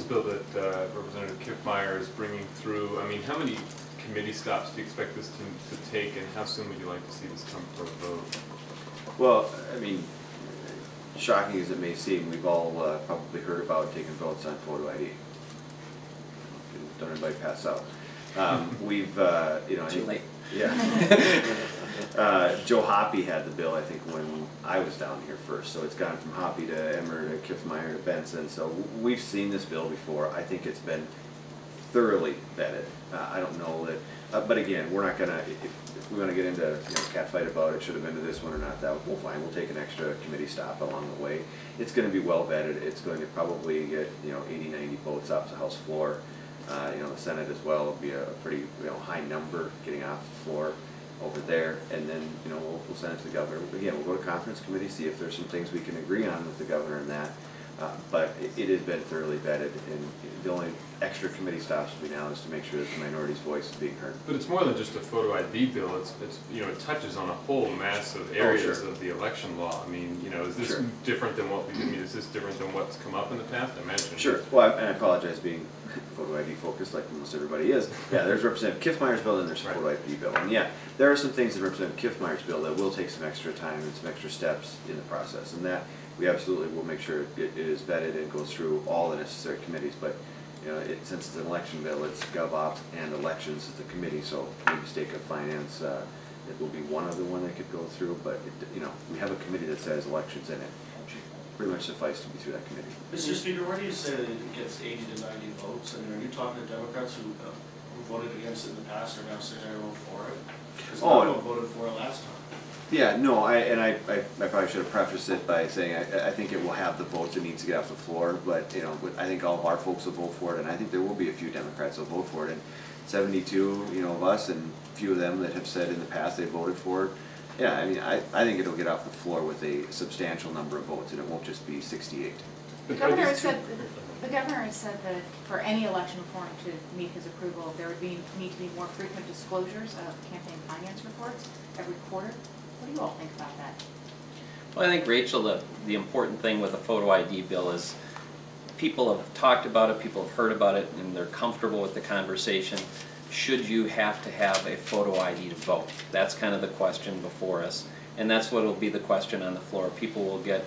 bill that Representative Kiffmeyer is bringing through, I mean, how many committee stops do you expect this to take, and how soon would you like to see this come for a vote? Well, I mean, shocking as it may seem, we've all probably heard about taking votes on photo ID. Don't everybody pass out. We've, you know, too late. Yeah. Joe Hoppy had the bill, I think, when I was down here first. So it's gone from Hoppy to Emmer to Kiffmeyer to Benson. So we've seen this bill before. I think it's been thoroughly vetted. I don't know that, but again, we're not gonna. If we want to get into catfight about it, should have been to this one or not, that we'll fine. We'll take an extra committee stop along the way. It's going to be well vetted. It's going to probably get 80, 90 votes off the House floor. The Senate as well will be a pretty high number getting off the floor over there, and then we'll send it to the governor. Again, we'll go to conference committee, see if there's some things we can agree on with the governor and that. But it has been thoroughly vetted, and the only extra committee stops will be now is to make sure that the minority's voice is being heard. But it's more than just a photo ID bill. It's it touches on a whole mass of areas of the election law. I mean, is this different than what we? I mean, is this different than what's come up in the past? I imagine. Sure. Well, and I apologize being photo ID focused like almost everybody is. Yeah, there's Representative Kiffmeyer's bill and there's a photo ID bill. And yeah, there are some things in Representative Kiffmeyer's bill that will take some extra time and some extra steps in the process. And that we absolutely will make sure it is vetted and goes through all the necessary committees. But since it's an election bill, it's GovOps and elections at the committee. So maybe State of Finance, it will be one other one that could go through. But we have a committee that says elections in it. Pretty much suffice to be through that committee. Mr. Speaker, where do you say that it gets 80 to 90 votes? I mean, are you talking to Democrats who voted against it in the past are now saying I vote for it? Because no one voted for it last time. Yeah, no, I probably should have prefaced it by saying I think it will have the votes it needs to get off the floor, but I think all of our folks will vote for it, and I think there will be a few Democrats that will vote for it, and 72 of us, and a few of them that have said in the past they voted for it. Yeah, I mean, I think it'll get off the floor with a substantial number of votes, and it won't just be 68. The governor has said that for any election reform to meet his approval, there would need to be more frequent disclosures of campaign finance reports every quarter. What do you all think about that? Well, I think, Rachel, the important thing with the photo ID bill is people have talked about it, people have heard about it, and they're comfortable with the conversation. Should you have to have a photo ID to vote? That's kind of the question before us, and that's what will be the question on the floor. People will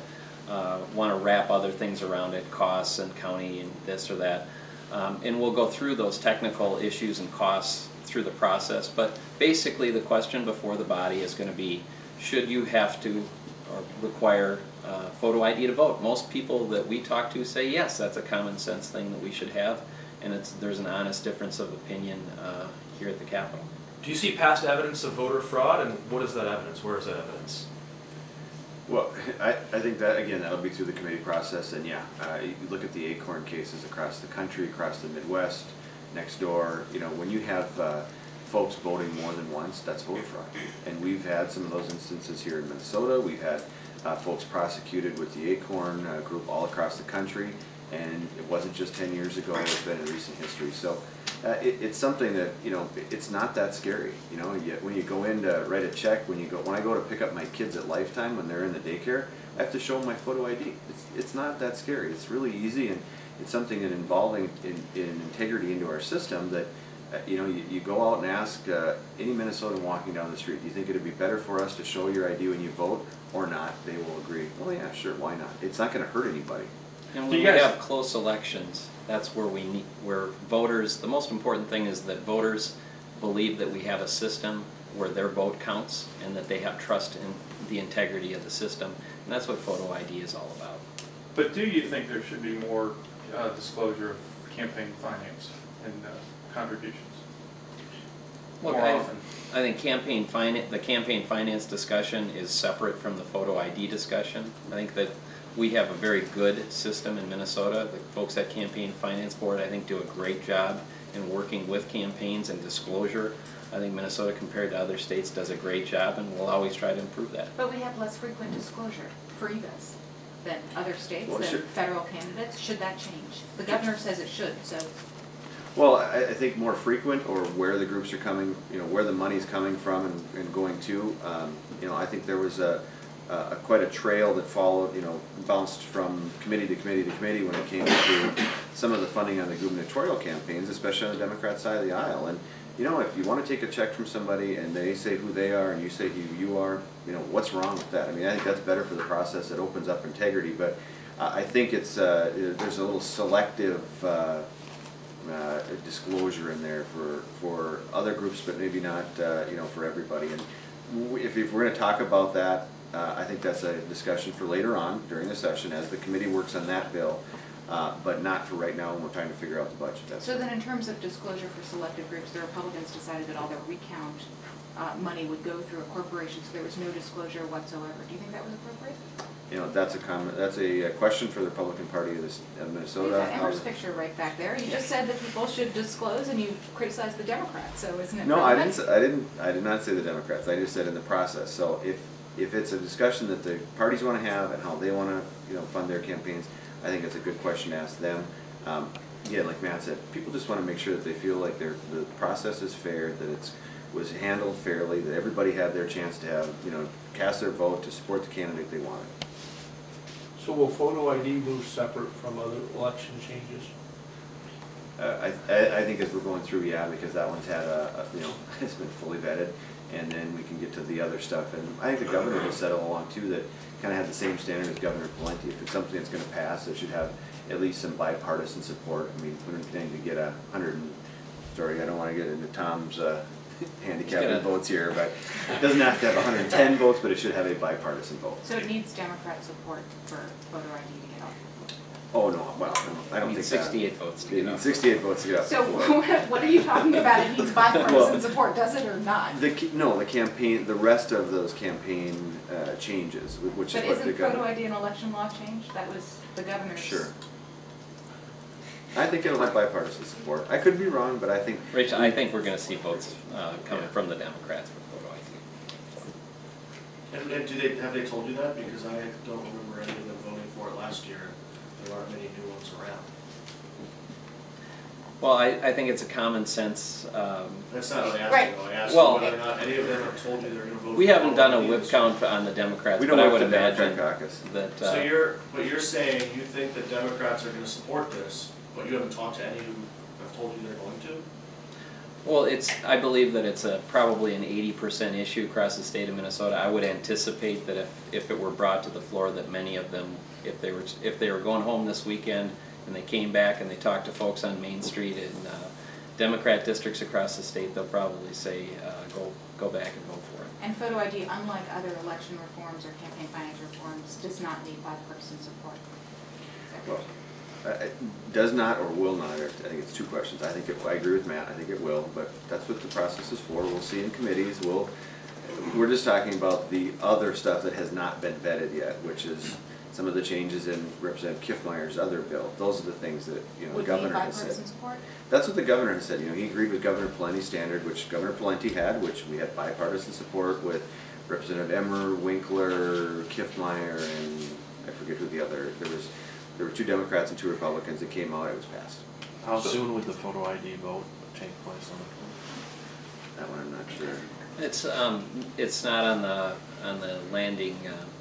want to wrap other things around it, costs and county and this or that, and we'll go through those technical issues and costs through the process. But basically, the question before the body is going to be: should you have to or require photo ID to vote? Most people that we talk to say yes, that's a common sense thing that we should have. And there's an honest difference of opinion here at the Capitol. Do you see past evidence of voter fraud, and what is that evidence? Where is that evidence? Well, I think that, again, that'll be through the committee process, and yeah, you look at the Acorn cases across the country, across the Midwest, next door, when you have folks voting more than once, that's voter fraud. And we've had some of those instances here in Minnesota. We've had folks prosecuted with the Acorn group all across the country. And it wasn't just 10 years ago, it's been in recent history. So it's something that, it's not that scary. When you go in to write a check, when I go to pick up my kids at Lifetime when they're in the daycare, I have to show them my photo ID. It's not that scary. It's really easy, and it's something that involving in integrity into our system that, you go out and ask any Minnesotan walking down the street, do you think it would be better for us to show your ID when you vote or not? They will agree, well, yeah, sure, why not? It's not going to hurt anybody. And when we have close elections, that's where where voters, the most important thing is that voters believe that we have a system where their vote counts and that they have trust in the integrity of the system. And that's what photo ID is all about. But do you think there should be more disclosure of campaign finance and contributions? Look, I think the campaign finance discussion is separate from the photo ID discussion. I think that we have a very good system in Minnesota. The folks at Campaign Finance Board, I think, do a great job in working with campaigns and disclosure. I think Minnesota, compared to other states, does a great job, and we'll always try to improve that. But we have less frequent disclosure for you guys than other states, than federal candidates. Should that change? The governor says it should, so. Well, I think more frequent, or where the groups are coming, where the money's coming from and going to. I think there was quite a trail that followed, bounced from committee to committee to committee when it came to some of the funding on the gubernatorial campaigns, especially on the Democrat side of the aisle. And you know, if you want to take a check from somebody and they say who they are and you say who you are, you know, what's wrong with that? I mean, I think that's better for the process. It opens up integrity, but I think it's there's a little selective disclosure in there for other groups, but maybe not you know, for everybody. And if we're going to talk about that, I think that's a discussion for later on during the session as the committee works on that bill. But not for right now when we're trying to figure out the budget. So then in terms of disclosure for selected groups, the Republicans decided that all their recount money would go through a corporation, so there was no disclosure whatsoever. Do you think that was appropriate? You know, that's a question for the Republican Party of Minnesota. You've got Emmer's picture right back there. You just said that people should disclose, and you criticized the Democrats. So isn't it? No, relevant? I did not say the Democrats. I just said in the process. So if it's a discussion that the parties want to have and how they want to, you know, fund their campaigns, I think it's a good question to ask them. Yeah, like Matt said, people just want to make sure that they feel like the process is fair, that it was handled fairly, that everybody had their chance to have, you know, cast their vote to support the candidate they wanted. So will photo ID move separate from other election changes? I think as we're going through, yeah, because that one's had you know, it's been fully vetted, and then we can get to the other stuff. And I think the governor has said all along too that kind of have the same standard as Governor Pawlenty. If it's something that's going to pass, it should have at least some bipartisan support. I mean, we're going to get 100. Sorry, I don't want to get into Tom's handicapping votes here, but it doesn't have to have 110 votes, but it should have a bipartisan vote. So it needs Democrat support for photo ID to get off. Oh no, well, I don't think 68 votes to get off. 68 votes to get off. So what are you talking about? It needs bipartisan support, does it or not? No, the campaign, the rest of those campaign changes, which But is what the isn't photo governor. ID an election law change? That was the governor's. Sure. I think it'll have bipartisan support. I could be wrong, but I think. Rachel, I think we're going to see votes coming from the Democrats for photo ID. And have they told you that? Because I don't remember any of them voting for it last year. There aren't many new ones around. Well, I think it's a common sense. That's not what I asked Right. you though. I asked Well, you whether or not any of them have told you they're going to vote. We for haven't done a photo whip ID. count on the Democrats, We but don't I work would the Democrat imagine caucus. that. So you're saying you think that Democrats are going to support this, but you haven't talked to any who have told you they're going to? Well, I believe that it's probably an 80% issue across the state of Minnesota. I would anticipate that if it were brought to the floor, that many of them, if they were going home this weekend and they came back and they talked to folks on Main Street in Democrat districts across the state, they'll probably say go back and vote for it. And photo ID, unlike other election reforms or campaign finance reforms, does not need bipartisan support. Well, does not or will not, I think it's two questions. I agree with Matt, I think it will, but that's what the process is for. We'll see in committees. We're just talking about the other stuff that has not been vetted yet, which is some of the changes in Representative Kiffmeyer's other bill. Those are the things that, you know, the governor has said. Would need bipartisan support? That's what the governor has said. You know, he agreed with Governor Pawlenty's standard, which Governor Pawlenty had, which we had bipartisan support with Representative Emmer, Winkler, Kiffmeyer, and I forget who the other. There were 2 Democrats and 2 Republicans that came out. It was passed. How soon would the photo ID vote take place on the That one I'm not sure. It's not on the landing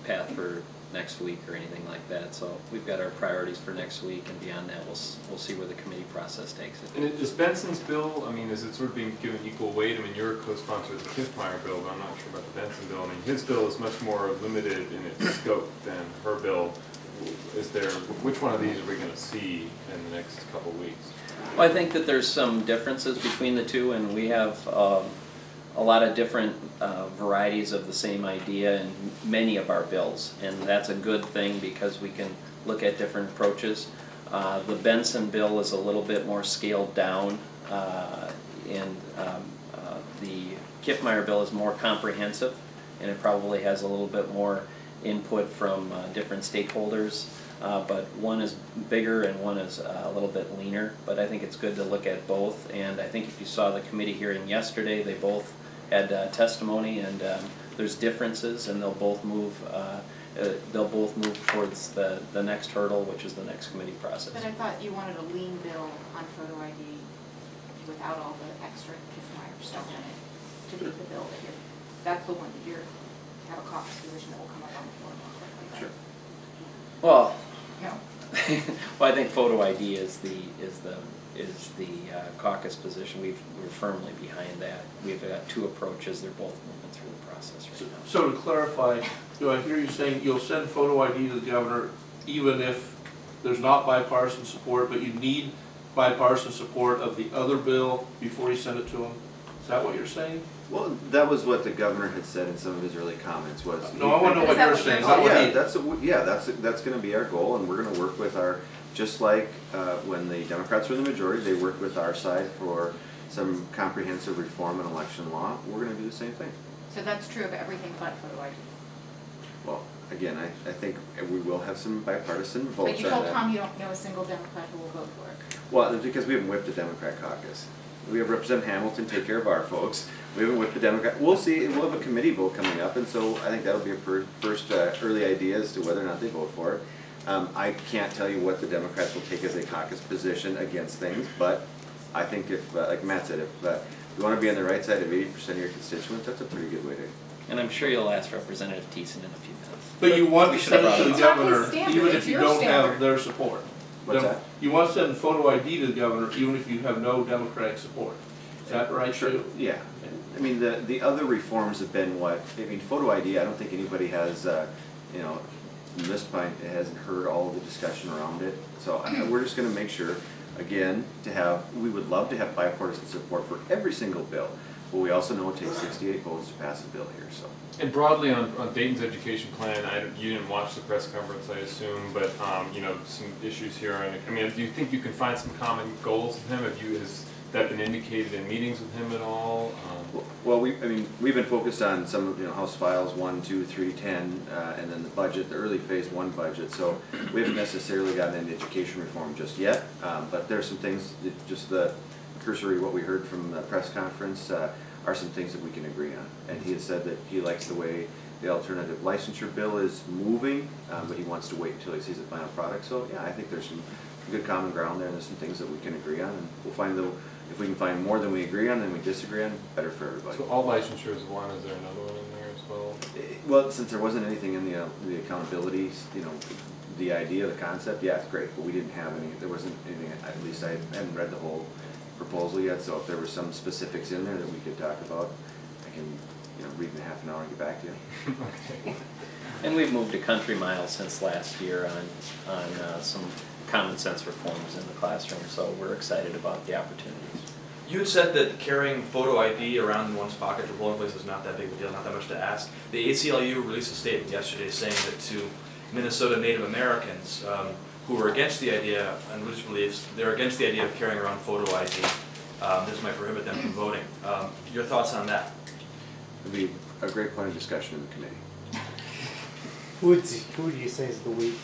path for next week or anything like that. So we've got our priorities for next week, and beyond that, we'll see where the committee process takes it. And is Benson's bill, I mean, is it sort of being given equal weight? I mean, you're a co-sponsor of the Kiffmeyer bill, but I'm not sure about the Benson bill. I mean, his bill is much more limited in its scope than her bill. Which one of these are we going to see in the next couple of weeks? Well, I think that there's some differences between the two, and we have a lot of different varieties of the same idea in many of our bills, and that's a good thing because we can look at different approaches. The Benson bill is a little bit more scaled down, and the Kiffmeyer bill is more comprehensive, and it probably has a little bit more input from different stakeholders, but one is bigger and one is a little bit leaner. But I think it's good to look at both, and I think if you saw the committee hearing yesterday, they both had testimony, and there's differences, and they'll both move towards the next hurdle, which is the next committee process. But I thought you wanted a lean bill on photo ID without all the extra Kiffmeyer stuff in it to beat the bill that that's the one that you have a caucus position that will come up on the floor more quickly, right? Sure. Well, No. Well, I think photo ID is the caucus position. We're firmly behind that. We've got two approaches. They're both moving through the process right now. So to clarify, do I hear you saying you'll send photo ID to the governor even if there's not bipartisan support, but you need bipartisan support of the other bill before you send it to him? Is that what you're saying? Well, that was what the governor had said in some of his early comments was. No, I want to know what you're saying. That's going to be our goal, and we're going to work with just like when the Democrats were in the majority, they worked with our side for some comprehensive reform in election law. We're going to do the same thing. So that's true of everything but photo ID. Well, again, I think we will have some bipartisan votes on that. But you told Tom you don't know a single Democrat who will vote for it. Well, it's because we haven't whipped the Democrat caucus. We have Representative Hamilton take care of our folks. We haven't whipped the Democrat. We'll see. We'll have a committee vote coming up, and so I think that'll be a first early idea as to whether or not they vote for it. I can't tell you what the Democrats will take as a caucus position against things, but I think if, like Matt said, if you want to be on the right side of 80% of your constituents, that's a pretty good way to. And I'm sure you'll ask Representative Thiessen in a few minutes. But you want to send it to the It's not his governor standard, even it's if you your don't have standard. their support. What's that? You want to send photo ID to the governor even if you have no Democratic support. Is that right, Sure. too? Yeah. I mean, the other reforms have been photo ID, I don't think anybody has, from this point, hasn't heard all of the discussion around it. So we're just going to make sure, again, we would love to have bipartisan support for every single bill, but we also know it takes 68 votes to pass a bill here, so. And broadly on Dayton's education plan, you didn't watch the press conference, I assume, but some issues here. I mean, do you think you can find some common goals with him? Has that been indicated in meetings with him at all? Well, we've been focused on some of House Files 1, 2, 3, 10, and then the budget, the early phase 1 budget. So we haven't necessarily gotten into education reform just yet, but there's some things, just the cursory what we heard from the press conference are some things that we can agree on. And he has said that he likes the way the alternative licensure bill is moving, but he wants to wait until he sees the final product. So yeah, I think there's some good common ground there, and there's some things that we can agree on, and we'll find if we can find more than we agree on than we disagree on, better for everybody. So all licensure is one. Is there another one in there as well? Well, since there wasn't anything in the accountability, the idea, the concept, yeah, it's great, but we didn't have any. There wasn't anything. At least I hadn't read the whole proposal yet. So if there were some specifics in there that we could talk about, I can read in half an hour and get back to you. Okay. And we've moved a country mile since last year on some common sense reforms in the classroom, so we're excited about the opportunities. You had said that carrying photo ID around in one's pocket or polling place is not that big of a deal, not that much to ask. The ACLU released a statement yesterday saying that to Minnesota Native Americans who are against the idea and religious beliefs, they're against the idea of carrying around photo ID. This might prohibit them from voting. Your thoughts on that? It would be a great point of discussion in the committee. Who would you say is the weak